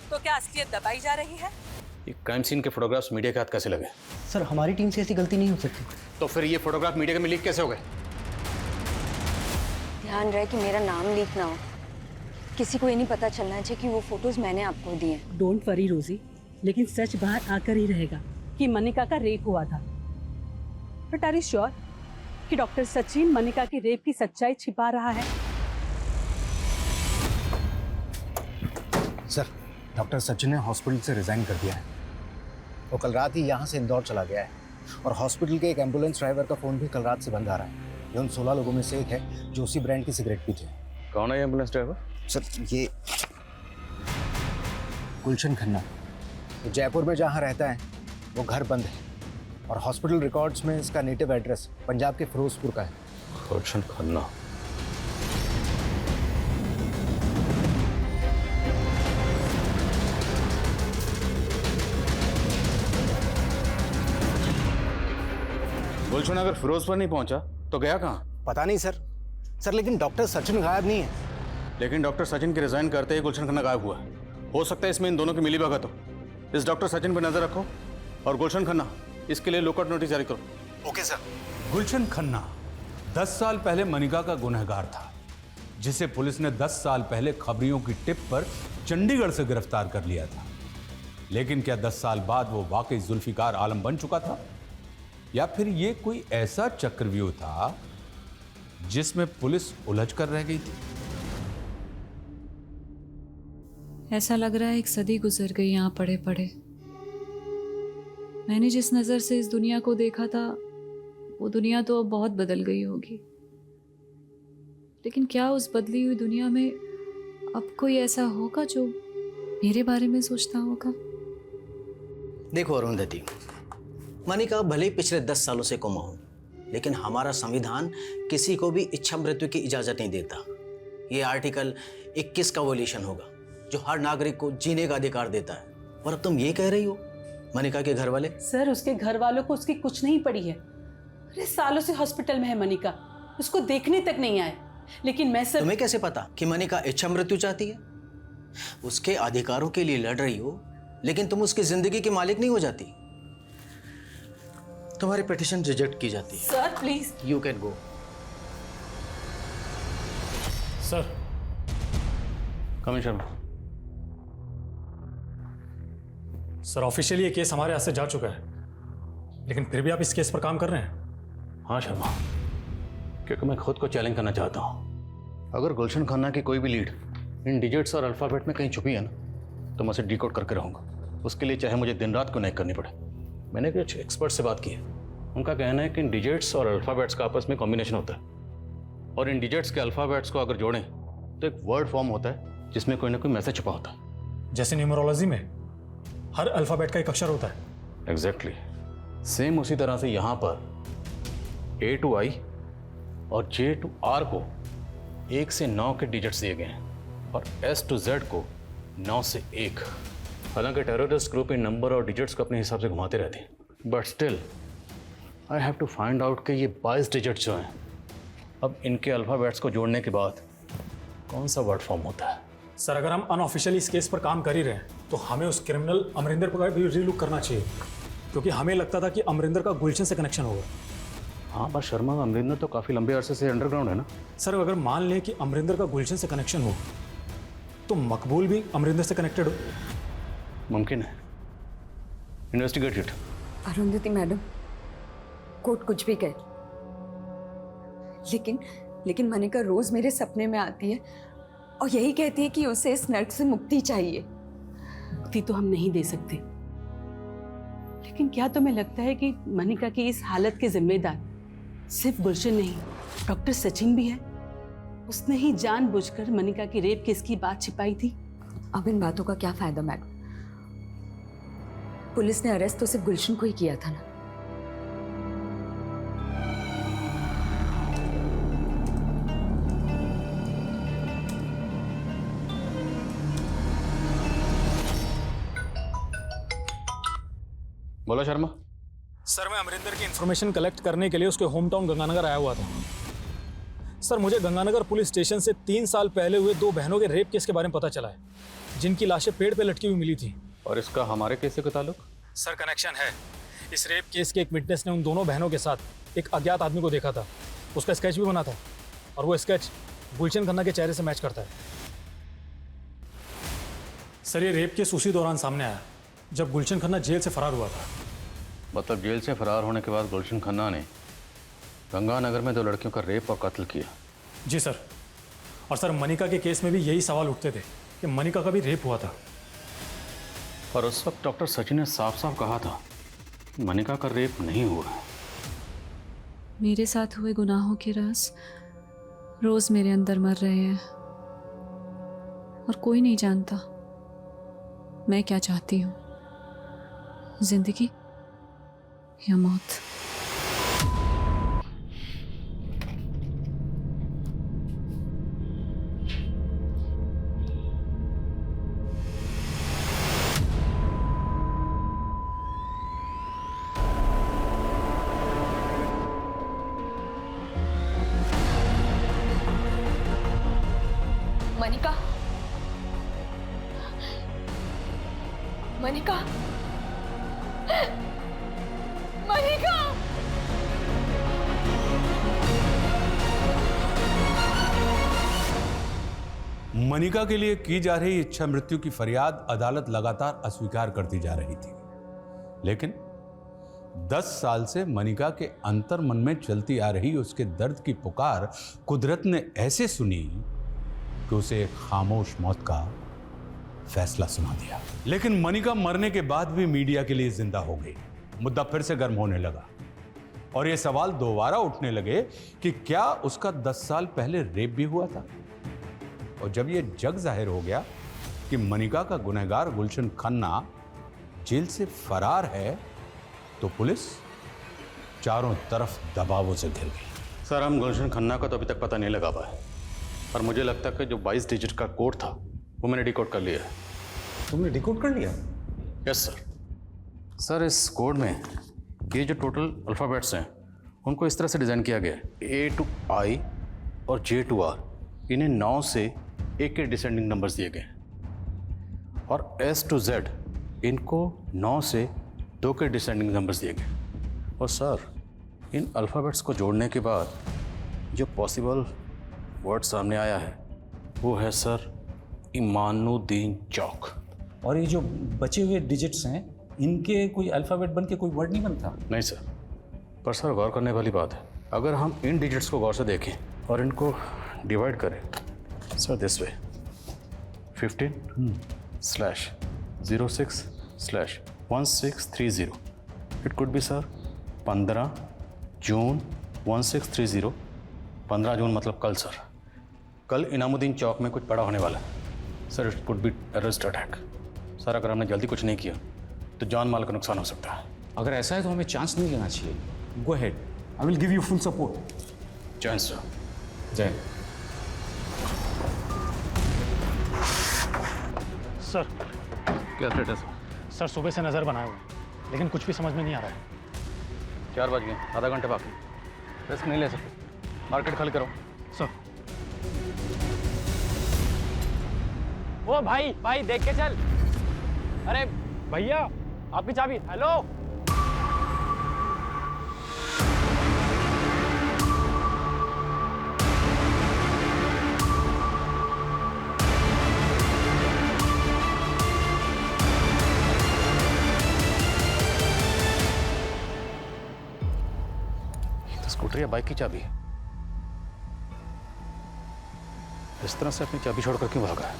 तो क्या असलियत दबाई जा रही है? ये क्राइम सीन के फोटोग्राफ्स मीडिया के हाथ कैसे लगे? सर, हमारी टीम से ऐसी गलती नहीं हो सकती। तो फिर ये फोटोग्राफ मीडिया में लीक कैसे हो गए? ध्यान रहे कि मेरा नाम लीक ना हो, किसी को ये नहीं पता चलना चाहिए कि वो फोटोज मैंने आपको दिए। डोंट वरी रोजी, लेकिन सच बाहर आकर ही रहेगा कि मनिका का रेप हुआ था। बट आर यू श्योर कि डॉक्टर सचिन मनिका की रेप की सच्चाई छिपा रहा है? सर, डॉक्टर सचिन ने हॉस्पिटल से रिजाइन कर दिया है। वो कल रात ही यहाँ से इंदौर चला गया है और हॉस्पिटल के एक एम्बुलेंस ड्राइवर का फ़ोन भी कल रात से बंद आ रहा है। ये उन 16 लोगों में से एक है जो उसी ब्रांड की सिगरेट पीते हैं। कौन है एम्बुलेंस ड्राइवर? सर, ये गुलशन खन्ना। तो जयपुर में जहाँ रहता है वो घर बंद है और हॉस्पिटल रिकॉर्ड्स में इसका नेटिव एड्रेस पंजाब के फिरोजपुर का है। गुलशन खन्ना। गुलशन अगर फिरोजपुर नहीं पहुंचा तो गया कहाँ? पता नहीं सर। सर, लेकिन डॉक्टर सचिन गायब नहीं है। लेकिन डॉक्टर सचिन के रिजाइन करते ही गुलशन खन्ना गायब हुआ। हो सकता है इसमें इन दोनों की मिली भगत हो। इस डॉक्टर सचिन पर नजर रखो और गुलशन खन्ना इसके लिए लुकआउट नोटिस जारी करो। Okay sir. गुलशन खन्ना 10 साल पहले मनिका का गुनहगार था, जिसे पुलिस ने 10 साल पहले खबरियों की टिप पर चंडीगढ़ से गिरफ्तार कर लिया था। लेकिन क्या 10 साल बाद वो वाकई जुल्फिकार आलम बन चुका था, या फिर ये कोई ऐसा चक्रव्यूह था जिसमें पुलिस उलझ कर रह गई थी? ऐसा लग रहा है एक सदी गुजर गई यहाँ पड़े पड़े। मैंने जिस नज़र से इस दुनिया को देखा था वो दुनिया तो अब बहुत बदल गई होगी, लेकिन क्या उस बदली हुई दुनिया में अब कोई ऐसा होगा जो मेरे बारे में सोचता होगा? देखो अरुंधति, मनिका भले ही पिछले 10 सालों से कोमा हो, लेकिन हमारा संविधान किसी को भी इच्छा मृत्यु की इजाजत नहीं देता। ये आर्टिकल 21 का वोल्यूशन होगा जो हर नागरिक को जीने का अधिकार देता है। और अब तुम ये कह रही हो मनिका के घर वाले? सर, उसके घर वालों को उसकी कुछ नहीं पड़ी है। अरे सालों से हॉस्पिटल में है मनिका, उसको देखने तक नहीं आए। लेकिन मैं सर, तुम्हें कैसे पता कि मनिका इच्छा मृत्यु चाहती है? उसके अधिकारों के लिए लड़ रही हो, लेकिन तुम उसकी जिंदगी के मालिक नहीं हो जाती। तुम्हारी पिटीशन रिजेक्ट की जाती है। Sir please, you can go. Sir, commissioner Sharma. Sir, officially ये केस हमारे हाथ से जा चुका है, लेकिन फिर भी आप इस केस पर काम कर रहे हैं? हाँ शर्मा, क्योंकि मैं खुद को चैलेंज करना चाहता हूँ। अगर गुलशन खन्ना की कोई भी लीड इन डिजिट्स और अल्फ़ाबेट में कहीं छुपी है ना, तो मैं उसे डिकोड करके रहूँगा। उसके लिए चाहे मुझे दिन रात को नहीं करनी पड़े। मैंने कुछ एक्सपर्ट से बात की है, उनका कहना है कि इन डिजिट्स और अल्फ़ाबेट्स का आपस में कॉम्बिनेशन होता है, और इन डिजिट्स के अल्फ़ाबेट्स को अगर जोड़ें तो एक वर्ड फॉर्म होता है जिसमें कोई ना कोई मैसेज छुपा होता है। जैसे न्यूमरोलॉजी में हर अल्फ़ाबेट का एक अक्षर होता है। एग्जैक्टली सेम उसी तरह से यहाँ पर A to I और J to R को 1 से 9 के डिजिट्स दिए गए हैं, और S to Z को 9 से 1। हालांकि टेररिस्ट ग्रुप इन नंबर और डिजिट्स को अपने हिसाब से घुमाते रहते हैं, but still I have to find out कि ये 22 डिजिट्स जो हैं, अब इनके अल्फ़ाबेट्स को जोड़ने के बाद कौन सा वर्ड फॉर्म होता है। सर, अगर हम अनऑफिशियली इस केस पर काम कर ही रहे हैं तो हमें उस क्रिमिनल अमरिंदर पर भी रीलुक करना चाहिए, क्योंकि हमें लगता था कि अमरिंदर का गुलशन से कनेक्शन होगा। हाँ, बस शर्मा, अमरिंदर तो काफ़ी लंबे अरसे से अंडरग्राउंड है ना। सर, अगर मान लें कि अमरिंदर का गुलशन से कनेक्शन हो तो मकबूल भी अमरिंदर से कनेक्टेड हो। मुमकिन है, investigate it. Arundhati madam, court कुछ भी कहे, लेकिन मनिका रोज मेरे सपने में आती है और यही कहती है कि उसे इस नर्क से मुक्ति चाहिए। मुक्ति तो हम नहीं दे सकते, लेकिन क्या तुम्हें लगता है कि मनिका की इस हालत के जिम्मेदार सिर्फ गुलशन नहीं, डॉक्टर सचिन भी है? उसने ही जानबूझकर मनिका की रेप केस की बात छिपाई थी। अब इन बातों का क्या फायदा मैडम? पुलिस ने अरेस्ट तो सिर्फ गुलशन को ही किया था ना। बोला शर्मा। सर, मैं अमरिंदर की इन्फॉर्मेशन कलेक्ट करने के लिए उसके होम टाउन गंगानगर आया हुआ था। सर, मुझे गंगानगर पुलिस स्टेशन से 3 साल पहले हुए 2 बहनों के रेप केस के बारे में पता चला है, जिनकी लाशें पेड़ पे लटकी हुई मिली थी। और इसका हमारे केस से कोई ताल्लुक? सर, कनेक्शन है। इस रेप केस के एक विटनेस ने उन दोनों बहनों के साथ एक अज्ञात आदमी को देखा था। उसका स्केच भी बना था, और वो स्केच गुलशन खन्ना के चेहरे से मैच करता है। सर, ये रेप केस उसी दौरान सामने आया जब गुलशन खन्ना जेल से फरार हुआ था। मतलब जेल से फरार होने के बाद गुलशन खन्ना ने गंगानगर में 2 लड़कियों का रेप और कत्ल किया? जी सर। और सर, मनिका के केस में भी यही सवाल उठते थे कि मनिका का भी रेप हुआ था। और उस वक्त डॉक्टर सचिन ने साफ साफ कहा था कि मनिका का रेप नहीं हुआ है। मेरे साथ हुए गुनाहों के राज रोज मेरे अंदर मर रहे हैं, और कोई नहीं जानता मैं क्या चाहती हूँ, जिंदगी या मौत। मनिका, मनिका, मनिका! मनिका के लिए की जा रही इच्छा मृत्यु की फरियाद अदालत लगातार अस्वीकार करती जा रही थी, लेकिन 10 साल से मनिका के अंतर मन में चलती आ रही उसके दर्द की पुकार कुदरत ने ऐसे सुनी कि उसे एक खामोश मौत का फैसला सुना दिया। लेकिन मनिका मरने के बाद भी मीडिया के लिए जिंदा हो गई। मुद्दा फिर से गर्म होने लगा और ये सवाल दोबारा उठने लगे कि क्या उसका 10 साल पहले रेप भी हुआ था। और जब ये जग जाहिर हो गया कि मनिका का गुनहगार गुलशन खन्ना जेल से फरार है, तो पुलिस चारों तरफ दबावों से घिर गई। सर, हम गुलशन खन्ना का तो अभी तक पता नहीं लगा पाए, पर मुझे लगता है कि जो 22 डिजिट का कोड था वो मैंने डिकोड कर लिया है। तुमने डिकोड कर लिया? Yes sir. सर, इस कोड में ये जो टोटल अल्फ़ाबेट्स हैं उनको इस तरह से डिज़ाइन किया गया है, A to I और J to R, इन्हें 9 से 1 के डिसेंडिंग नंबर्स दिए गए हैं, और S to Z इनको 9 से 2 के डिसेंडिंग नंबर्स दिए गए। और सर, इन अल्फ़ाबेट्स को जोड़ने के बाद जो पॉसिबल वर्ड सामने आया है वो है सर इमानुद्दीन चौक। और ये जो बचे हुए डिजिट्स हैं, इनके कोई अल्फ़ाबेट बन के कोई वर्ड नहीं बनता? नहीं सर, पर सर गौर करने वाली बात है, अगर हम इन डिजिट्स को गौर से देखें और इनको डिवाइड करें sir this way, 15/06/1630, it could be sir 15 जून 1630। 15 जून मतलब कल सर। कल इनामुद्दीन चौक में कुछ बड़ा होने वाला है sir. It could be terrorist attack sir. अगर हमने जल्दी कुछ नहीं किया तो जान माल का नुकसान हो सकता है। अगर ऐसा है तो हमें चांस नहीं लेना चाहिए। Go ahead, I will give you full support. Chance sir. जय। सर, क्या थ्रेट है सर? सुबह से नज़र बनाए हुए हैं, लेकिन कुछ भी समझ में नहीं आ रहा है। 4 बज गए, आधा घंटे बाकी, रिस्क नहीं ले सकते। मार्केट खाली करो सर। ओ भाई देख के चल। अरे भैया, आपकी चाबी। हेलो, ये तो स्कूटर या बाइक की चाबी है। इस तरह से अपनी चाबी छोड़कर क्यों भागा है?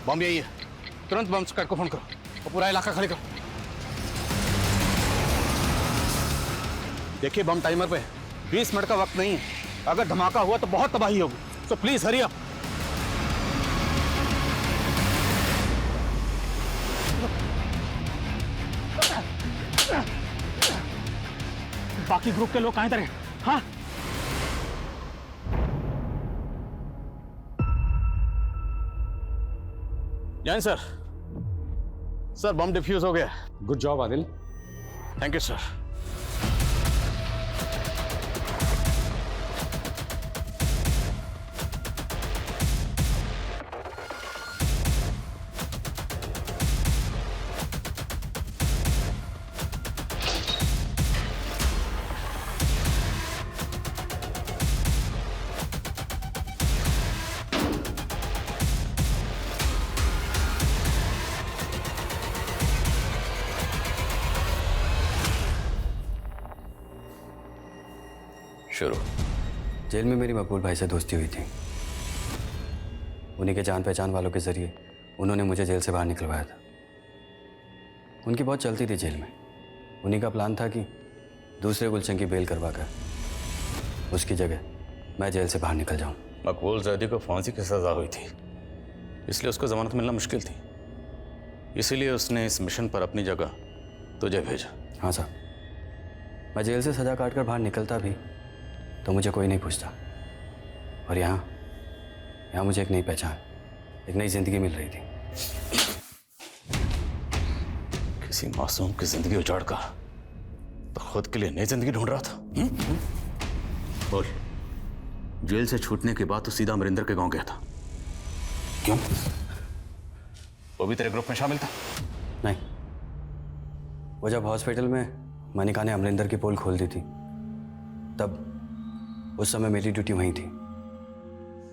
बम यही है, तुरंत बम स्क्वाड को फोन करो और पूरा इलाका खाली करो। देखिए, बम टाइमर पे 20 मिनट का वक्त नहीं है। अगर धमाका हुआ तो बहुत तबाही होगी, तो प्लीज हरी अप। बाकी ग्रुप के लोग कहाँ इधर हैं? हाँ, जैन सर। सर, बम डिफ्यूज हो गया। Good job Adil. Thank you sir. शुरू। जेल में मेरी मकबूल भाई से दोस्ती हुई थी। उन्हीं के जान पहचान वालों के जरिए उन्होंने मुझे जेल से बाहर निकलवाया था। उनकी बहुत चलती थी जेल में। उन्हीं का प्लान था कि दूसरे गुलशन की बेल करवा कर उसकी जगह मैं जेल से बाहर निकल जाऊं। मकबूल जैदी को फांसी की सजा हुई थी, इसलिए उसको जमानत मिलना मुश्किल थी। इसीलिए उसने इस मिशन पर अपनी जगह तुझे भेजा। हाँ साहब, मैं जेल से सजा काट कर बाहर निकलता भी तो मुझे कोई नहीं पूछता, और यहाँ मुझे एक नई पहचान, एक नई जिंदगी मिल रही थी। किसी मासूम की जिंदगी उजाड़ कर तो खुद के लिए नई जिंदगी ढूंढ रहा था। बोल, जेल से छूटने के बाद तो सीधा अमरिंदर के गांव गया था, क्यों? वो भी तेरे ग्रुप में शामिल था? नहीं, वो जब हॉस्पिटल में मनिका ने अमरिंदर की पोल खोल दी थी तब उस समय मेरी ड्यूटी वहीं थी।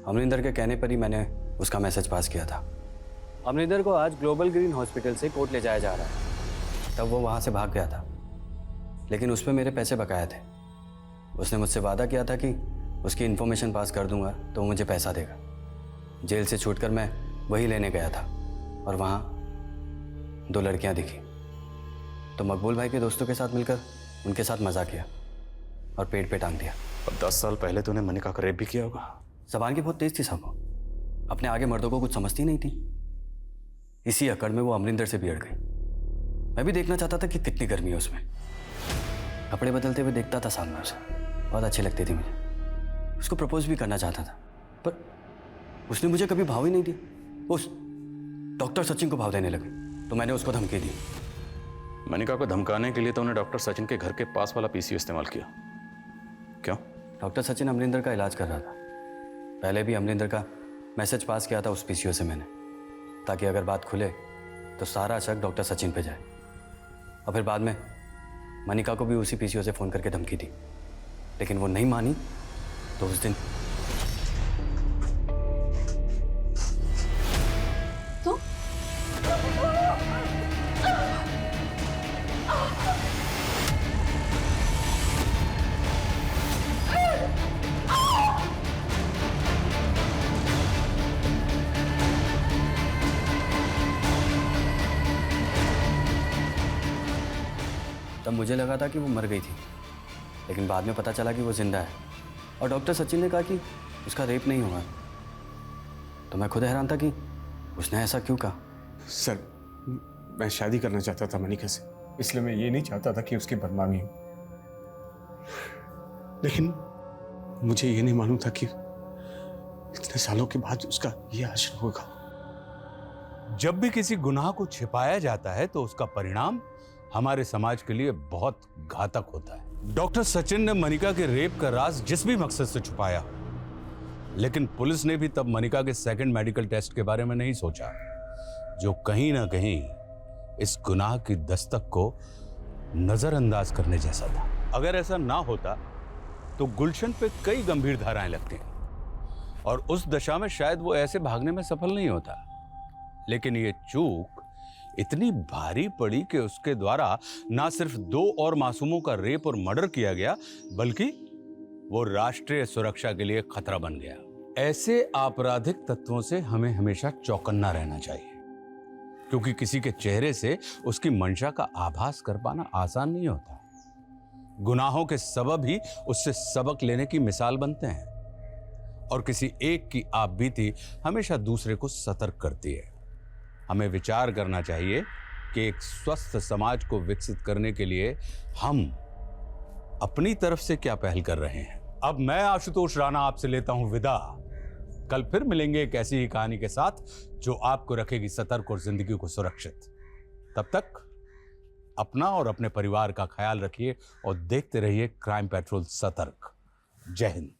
अमरिंदर के कहने पर ही मैंने उसका मैसेज पास किया था। अमरिंदर को आज ग्लोबल ग्रीन हॉस्पिटल से कोर्ट ले जाया जा रहा है, तब वो वहाँ से भाग गया था, लेकिन उस पर मेरे पैसे बकाया थे। उसने मुझसे वादा किया था कि उसकी इन्फॉर्मेशन पास कर दूंगा तो वो मुझे पैसा देगा। जेल से छूटकर मैं वही लेने गया था और वहाँ 2 लड़कियाँ दिखी, तो मकबूल भाई के दोस्तों के साथ मिलकर उनके साथ मजाक किया और पेट पे टांग दिया। और 10 साल पहले तूने मनिका का रेप भी किया होगा। जबान की बहुत तेज थी साहब, अपने आगे मर्दों को कुछ समझती नहीं थी। इसी अकड़ में वो अमरिंदर से बिगड़ गई। मैं भी देखना चाहता था कि कितनी गर्मी है उसमें। कपड़े बदलते हुए देखता था सामने उसे, बहुत अच्छी लगती थी मुझे। उसको प्रपोज भी करना चाहता था, पर उसने मुझे कभी भाव ही नहीं दिया। उस डॉक्टर सचिन को भाव देने लगे तो मैंने उसको धमकी दी। मनिका को धमकाने के लिए तो उन्हें डॉक्टर सचिन के घर के पास वाला पीसीओ इस्तेमाल किया, क्यों? डॉक्टर सचिन अमरिंदर का इलाज कर रहा था। पहले भी अमरिंदर का मैसेज पास किया था उस पीसीओ से मैंने, ताकि अगर बात खुले तो सारा शक डॉक्टर सचिन पे जाए। और फिर बाद में मनिका को भी उसी पीसीओ से फ़ोन करके धमकी दी, लेकिन वो नहीं मानी तो उस दिन तो तब मुझे लगा था कि वो मर गई थी, लेकिन बाद में पता चला कि वो जिंदा है। और डॉक्टर सचिन ने कहा कि उसका रेप नहीं हुआ। तो मैं खुद हैरान था कि उसने ऐसा क्यों कहा। सर, मैं शादी करना चाहता था मनिका से, इसलिए मैं ये नहीं चाहता था कि उसकी बदनामी हो। लेकिन मुझे ये नहीं मालूम था कि इतने सालों के बाद उसका ये आश्रय होगा। जब भी किसी गुनाह को छिपाया जाता है तो उसका परिणाम हमारे समाज के लिए बहुत घातक होता है। डॉक्टर सचिन ने मनिका के रेप का राज जिस भी मकसद से छुपाया, लेकिन पुलिस ने भी तब मनिका के सेकंड मेडिकल टेस्ट के बारे में नहीं सोचा, जो कहीं ना कहीं इस गुनाह की दस्तक को नजरअंदाज करने जैसा था। अगर ऐसा ना होता तो गुलशन पे कई गंभीर धाराएं लगती और उस दशा में शायद वो ऐसे भागने में सफल नहीं होता। लेकिन ये चूक इतनी भारी पड़ी कि उसके द्वारा ना सिर्फ 2 और मासूमों का रेप और मर्डर किया गया, बल्कि वो राष्ट्रीय सुरक्षा के लिए खतरा बन गया। ऐसे आपराधिक तत्वों से हमें हमेशा चौकन्ना रहना चाहिए, क्योंकि किसी के चेहरे से उसकी मंशा का आभास कर पाना आसान नहीं होता। गुनाहों के सबब ही उससे सबक लेने की मिसाल बनते हैं, और किसी एक की आपबीती हमेशा दूसरे को सतर्क करती है। हमें विचार करना चाहिए कि एक स्वस्थ समाज को विकसित करने के लिए हम अपनी तरफ से क्या पहल कर रहे हैं। अब मैं आशुतोष राणा आपसे लेता हूं विदा। कल फिर मिलेंगे एक ऐसी ही कहानी के साथ जो आपको रखेगी सतर्क और जिंदगी को सुरक्षित। तब तक अपना और अपने परिवार का ख्याल रखिए और देखते रहिए क्राइम पेट्रोल सतर्क। जय हिंद।